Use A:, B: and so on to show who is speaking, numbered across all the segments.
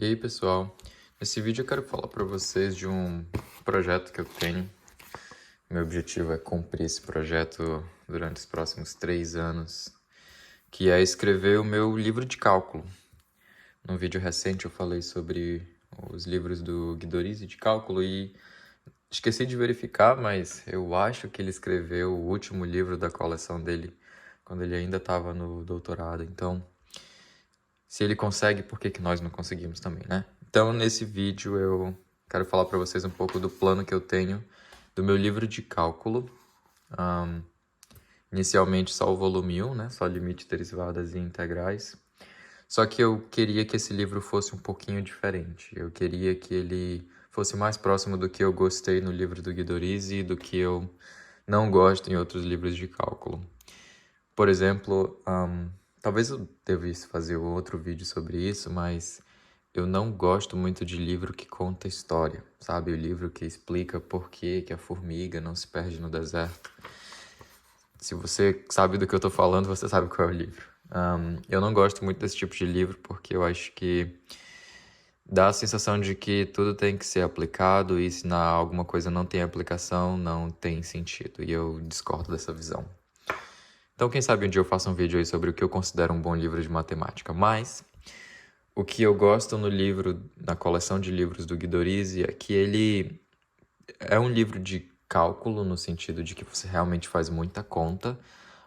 A: E aí, pessoal? Nesse vídeo eu quero falar para vocês de um projeto que eu tenho. Meu objetivo é cumprir esse projeto durante os próximos 3 anos, que é escrever o meu livro de cálculo. Num vídeo recente eu falei sobre os livros do Guidorizi de cálculo e esqueci de verificar, mas eu acho que ele escreveu o último livro da coleção dele quando ele ainda estava no doutorado. Então, se ele consegue, por que que nós não conseguimos também, né? Então, nesse vídeo eu quero falar para vocês um pouco do plano que eu tenho do meu livro de cálculo. Inicialmente só o volume 1, né? Só limite, derivadas e integrais. Só que eu queria que esse livro fosse um pouquinho diferente. Eu queria que ele fosse mais próximo do que eu gostei no livro do Guidorizi e do que eu não gosto em outros livros de cálculo. Por exemplo, talvez eu devesse fazer outro vídeo sobre isso, mas eu não gosto muito de livro que conta história, sabe? O livro que explica por que a formiga não se perde no deserto. Se você sabe do que eu tô falando, você sabe qual é o livro. Eu não gosto muito desse tipo de livro porque eu acho que dá a sensação de que tudo tem que ser aplicado e se alguma coisa não tem aplicação, não tem sentido. E eu discordo dessa visão. Então, quem sabe um dia eu faço um vídeo aí sobre o que eu considero um bom livro de matemática. Mas o que eu gosto no livro, na coleção de livros do Guidorizi, é que ele é um livro de cálculo, no sentido de que você realmente faz muita conta,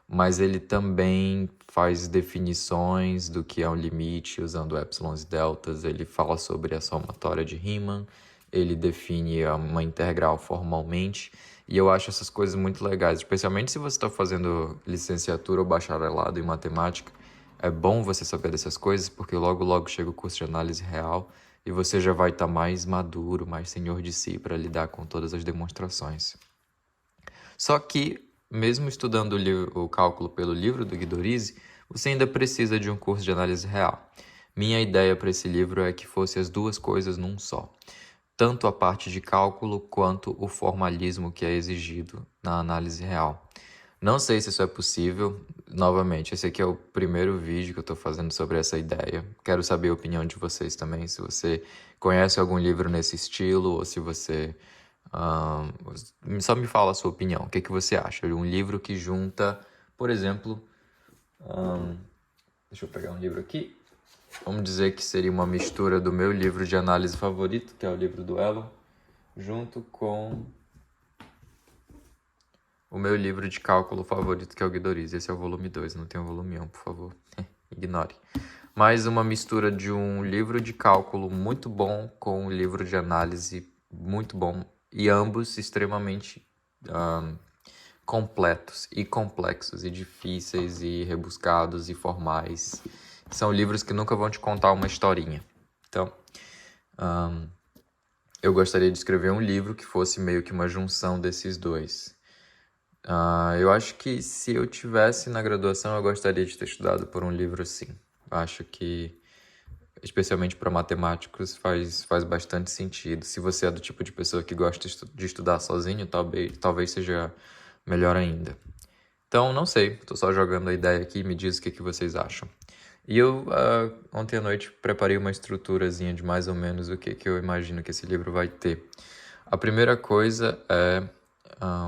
A: mas ele também faz definições do que é um limite usando épsilons e deltas. Ele fala sobre a somatória de Riemann, ele define uma integral formalmente, e eu acho essas coisas muito legais, especialmente se você está fazendo licenciatura ou bacharelado em matemática. É bom você saber dessas coisas, porque logo logo chega o curso de análise real e você já vai estar mais maduro, mais senhor de si para lidar com todas as demonstrações. Só que, mesmo estudando o cálculo pelo livro do Guidorizi, você ainda precisa de um curso de análise real. Minha ideia para esse livro é que fosse as duas coisas num só. Tanto a parte de cálculo quanto o formalismo que é exigido na análise real. Não sei se isso é possível. Novamente, esse aqui é o primeiro vídeo que eu estou fazendo sobre essa ideia. Quero saber a opinião de vocês também, se você conhece algum livro nesse estilo ou se você... só me fala a sua opinião. O que que você acha? Um livro que junta, por exemplo... deixa eu pegar um livro aqui. Vamos dizer que seria uma mistura do meu livro de análise favorito, que é o livro do Elo, junto com o meu livro de cálculo favorito, que é o Guidorizi. Esse é o volume 2, não tem o volume 1, por favor. Ignore. Mais uma mistura de um livro de cálculo muito bom com um livro de análise muito bom. E ambos extremamente completos e complexos e difíceis e rebuscados e formais. São livros que nunca vão te contar uma historinha. Então, eu gostaria de escrever um livro que fosse meio que uma junção desses dois. Eu acho que se eu tivesse na graduação, eu gostaria de ter estudado por um livro assim. Acho que, especialmente para matemáticos, faz bastante sentido. Se você é do tipo de pessoa que gosta de estudar sozinho, talvez seja melhor ainda. Então, não sei, estou só jogando a ideia aqui, me diz o que vocês acham. E eu, ontem à noite, preparei uma estruturazinha de mais ou menos o que eu imagino que esse livro vai ter. A primeira coisa é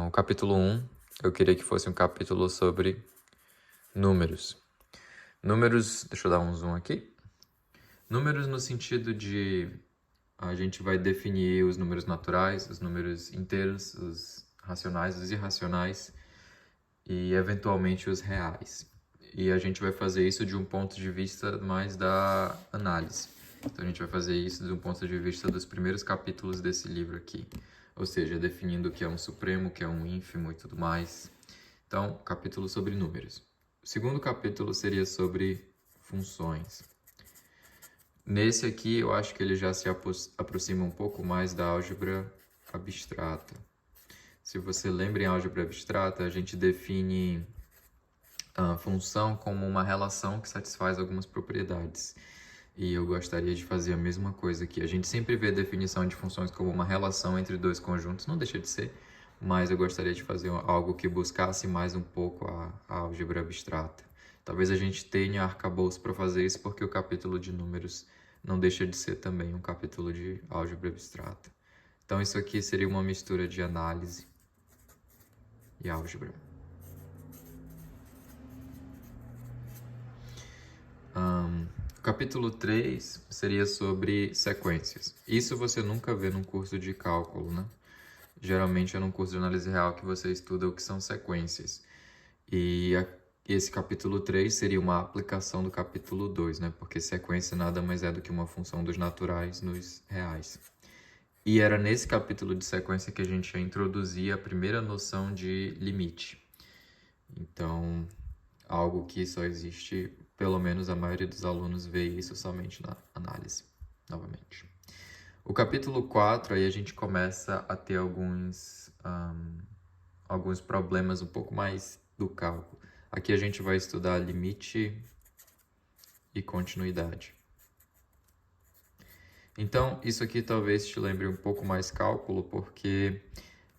A: o capítulo 1. Eu queria que fosse um capítulo sobre números. Números, deixa eu dar um zoom aqui. Números no sentido de a gente vai definir os números naturais, os números inteiros, os racionais, os irracionais e eventualmente os reais. E a gente vai fazer isso de um ponto de vista mais da análise. Então a gente vai fazer isso de um ponto de vista dos primeiros capítulos desse livro aqui. Ou seja, definindo o que é um supremo, o que é um ínfimo e tudo mais. Então, capítulo sobre números. O segundo capítulo seria sobre funções. Nesse aqui, eu acho que ele já se aproxima um pouco mais da álgebra abstrata. Se você lembra em álgebra abstrata, a gente define a função como uma relação que satisfaz algumas propriedades. E eu gostaria de fazer a mesma coisa aqui. A gente sempre vê a definição de funções como uma relação entre dois conjuntos, não deixa de ser, mas eu gostaria de fazer algo que buscasse mais um pouco a álgebra abstrata. Talvez a gente tenha arcabouço para fazer isso, porque o capítulo de números não deixa de ser também um capítulo de álgebra abstrata. Então isso aqui seria uma mistura de análise e álgebra. O capítulo 3 seria sobre sequências. Isso você nunca vê num curso de cálculo, né? Geralmente é num curso de análise real que você estuda o que são sequências. E esse capítulo 3 seria uma aplicação do capítulo 2, né? Porque sequência nada mais é do que uma função dos naturais nos reais. E era nesse capítulo de sequência que a gente já introduzia a primeira noção de limite. Então, algo que só existe, pelo menos a maioria dos alunos vê isso somente na análise, novamente. O capítulo 4, aí a gente começa a ter alguns problemas um pouco mais do cálculo. Aqui a gente vai estudar limite e continuidade. Então, isso aqui talvez te lembre um pouco mais cálculo, porque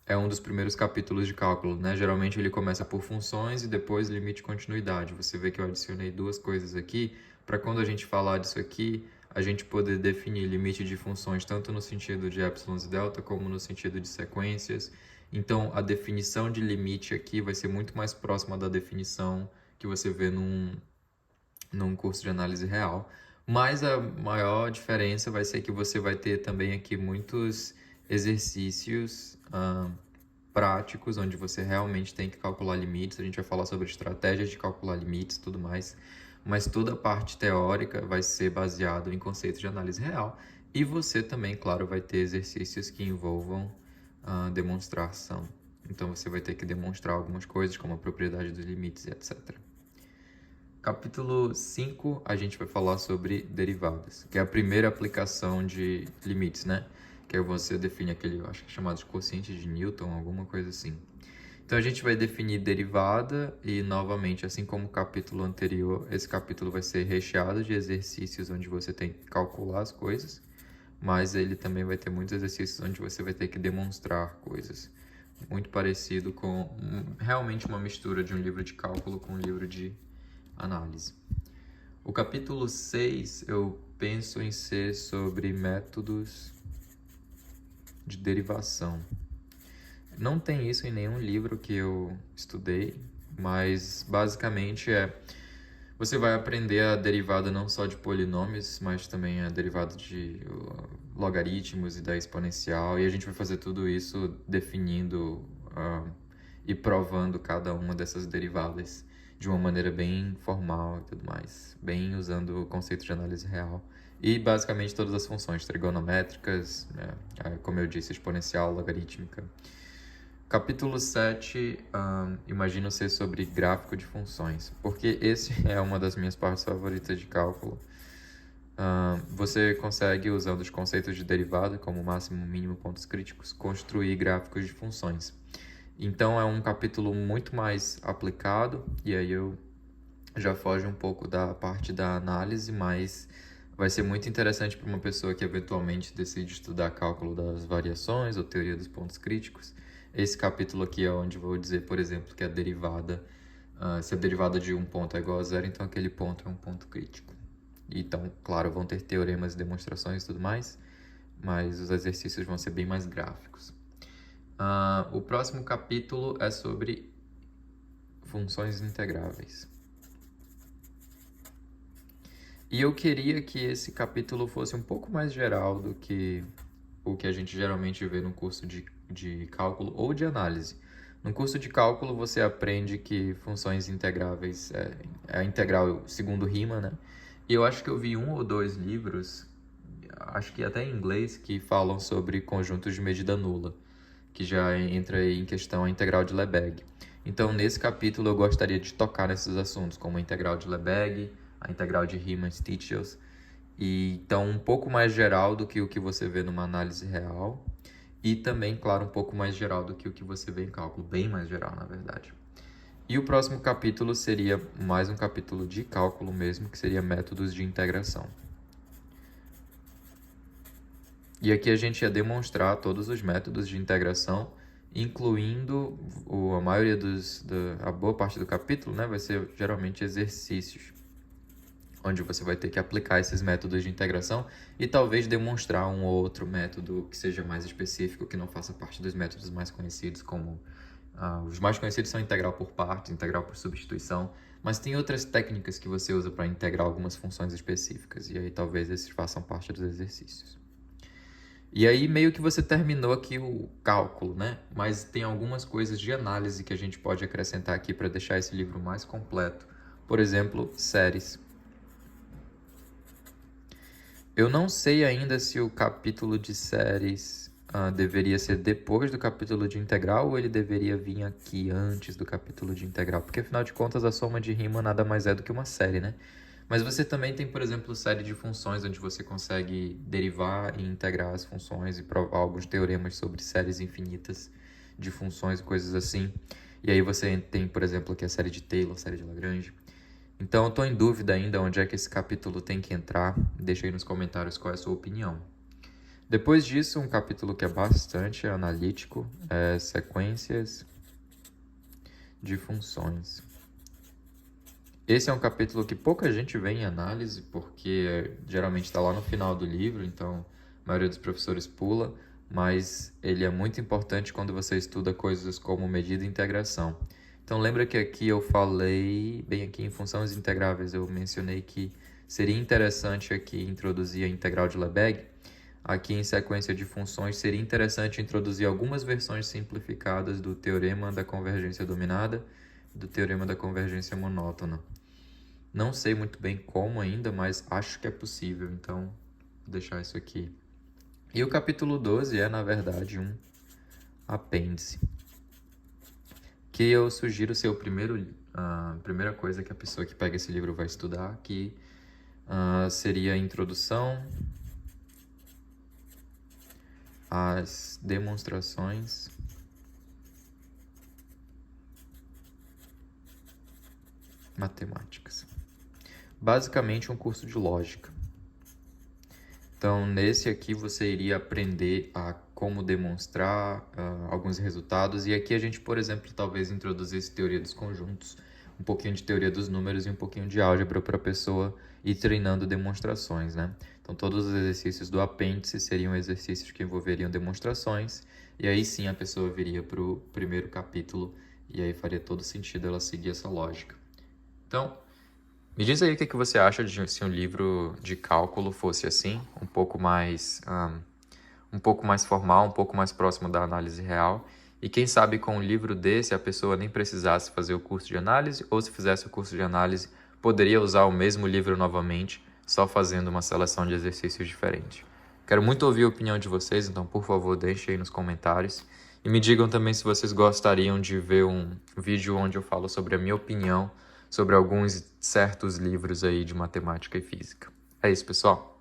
A: é um dos primeiros capítulos de cálculo, né? Geralmente ele começa por funções e depois limite e continuidade. Você vê que eu adicionei duas coisas aqui, para quando a gente falar disso aqui, a gente poder definir limite de funções tanto no sentido de epsilon e delta, como no sentido de sequências. Então, a definição de limite aqui vai ser muito mais próxima da definição que você vê num curso de análise real. Mas a maior diferença vai ser que você vai ter também aqui muitos exercícios práticos, onde você realmente tem que calcular limites. A gente vai falar sobre estratégias de calcular limites e tudo mais. Mas toda a parte teórica vai ser baseada em conceitos de análise real. E você também, claro, vai ter exercícios que envolvam demonstração. Então você vai ter que demonstrar algumas coisas, como a propriedade dos limites e etc. Capítulo 5, a gente vai falar sobre derivadas, que é a primeira aplicação de limites, né? Que aí você define aquele, eu acho que é chamado de quociente de Newton, alguma coisa assim. Então a gente vai definir derivada e, novamente, assim como o capítulo anterior, esse capítulo vai ser recheado de exercícios onde você tem que calcular as coisas, mas ele também vai ter muitos exercícios onde você vai ter que demonstrar coisas. Muito parecido com realmente uma mistura de um livro de cálculo com um livro de análise. O capítulo 6 eu penso em ser sobre métodos de derivação. Não tem isso em nenhum livro que eu estudei, mas basicamente você vai aprender a derivada não só de polinômios, mas também a derivada de logaritmos e da exponencial, e a gente vai fazer tudo isso definindo e provando cada uma dessas derivadas de uma maneira bem formal e tudo mais, bem usando o conceito de análise real. E basicamente todas as funções trigonométricas, como eu disse, exponencial, logarítmica. Capítulo 7, imagino ser sobre gráfico de funções, porque esse é uma das minhas partes favoritas de cálculo. Você consegue, usando os conceitos de derivada, como máximo, mínimo, pontos críticos, construir gráficos de funções. Então é um capítulo muito mais aplicado, e aí eu já foge um pouco da parte da análise, mas vai ser muito interessante para uma pessoa que eventualmente decide estudar cálculo das variações ou teoria dos pontos críticos. Esse capítulo aqui é onde vou dizer, por exemplo, que a derivada, se a derivada de um ponto é igual a zero, então aquele ponto é um ponto crítico. Então, claro, vão ter teoremas e demonstrações e tudo mais, mas os exercícios vão ser bem mais gráficos. O próximo capítulo é sobre funções integráveis. E eu queria que esse capítulo fosse um pouco mais geral do que o que a gente geralmente vê no curso de cálculo ou de análise. No curso de cálculo você aprende que funções integráveis é a integral segundo Riemann, né? E eu acho que eu vi um ou dois livros, acho que até em inglês, que falam sobre conjuntos de medida nula, que já entra em questão a integral de Lebesgue. Então, nesse capítulo, eu gostaria de tocar nesses assuntos, como a integral de Lebesgue, a integral de Riemann-Stieltjes, e então um pouco mais geral do que o que você vê numa análise real, e também, claro, um pouco mais geral do que o que você vê em cálculo, bem mais geral, na verdade. E o próximo capítulo seria mais um capítulo de cálculo mesmo, que seria métodos de integração. E aqui a gente ia demonstrar todos os métodos de integração, incluindo a maioria a boa parte do capítulo, né, vai ser geralmente exercícios. onde você vai ter que aplicar esses métodos de integração e talvez demonstrar um ou outro método que seja mais específico, que não faça parte dos métodos mais conhecidos, como os mais conhecidos são integral por partes, integral por substituição, mas tem outras técnicas que você usa para integrar algumas funções específicas, e aí talvez esses façam parte dos exercícios. E aí meio que você terminou aqui o cálculo, né? Mas tem algumas coisas de análise que a gente pode acrescentar aqui para deixar esse livro mais completo. Por exemplo, séries. Eu não sei ainda se o capítulo de séries deveria ser depois do capítulo de integral ou ele deveria vir aqui antes do capítulo de integral, porque afinal de contas a soma de Riemann nada mais é do que uma série, né? Mas você também tem, por exemplo, série de funções onde você consegue derivar e integrar as funções e provar alguns teoremas sobre séries infinitas de funções e coisas assim. E aí você tem, por exemplo, aqui a série de Taylor, série de Lagrange. Então, eu estou em dúvida ainda onde é que esse capítulo tem que entrar. Deixa aí nos comentários qual é a sua opinião. Depois disso, um capítulo que é bastante analítico é sequências de funções. Esse é um capítulo que pouca gente vê em análise, porque geralmente está lá no final do livro, então a maioria dos professores pula, mas ele é muito importante quando você estuda coisas como medida e integração. Então lembra que aqui eu falei, bem aqui em funções integráveis, eu mencionei que seria interessante aqui introduzir a integral de Lebesgue. Aqui em sequência de funções seria interessante introduzir algumas versões simplificadas do teorema da convergência dominada e do teorema da convergência monótona. Não sei muito bem como ainda, mas acho que é possível, então vou deixar isso aqui. E o capítulo 12 é, na verdade, um apêndice, que eu sugiro ser a primeira coisa que a pessoa que pega esse livro vai estudar, que seria a introdução às demonstrações matemáticas. Basicamente um curso de lógica. Então, nesse aqui você iria aprender a como demonstrar alguns resultados. E aqui a gente, por exemplo, talvez introduzisse teoria dos conjuntos, um pouquinho de teoria dos números e um pouquinho de álgebra para a pessoa ir treinando demonstrações, né? Então, todos os exercícios do apêndice seriam exercícios que envolveriam demonstrações. E aí sim a pessoa viria para o primeiro capítulo e aí faria todo sentido ela seguir essa lógica. Então, me diz aí o que você acha de se um livro de cálculo fosse assim, um pouco mais formal, um pouco mais próximo da análise real. E quem sabe com um livro desse a pessoa nem precisasse fazer o curso de análise, ou se fizesse o curso de análise, poderia usar o mesmo livro novamente, só fazendo uma seleção de exercícios diferentes. Quero muito ouvir a opinião de vocês, então por favor deixem aí nos comentários. E me digam também se vocês gostariam de ver um vídeo onde eu falo sobre a minha opinião sobre alguns certos livros aí de matemática e física. É isso, pessoal.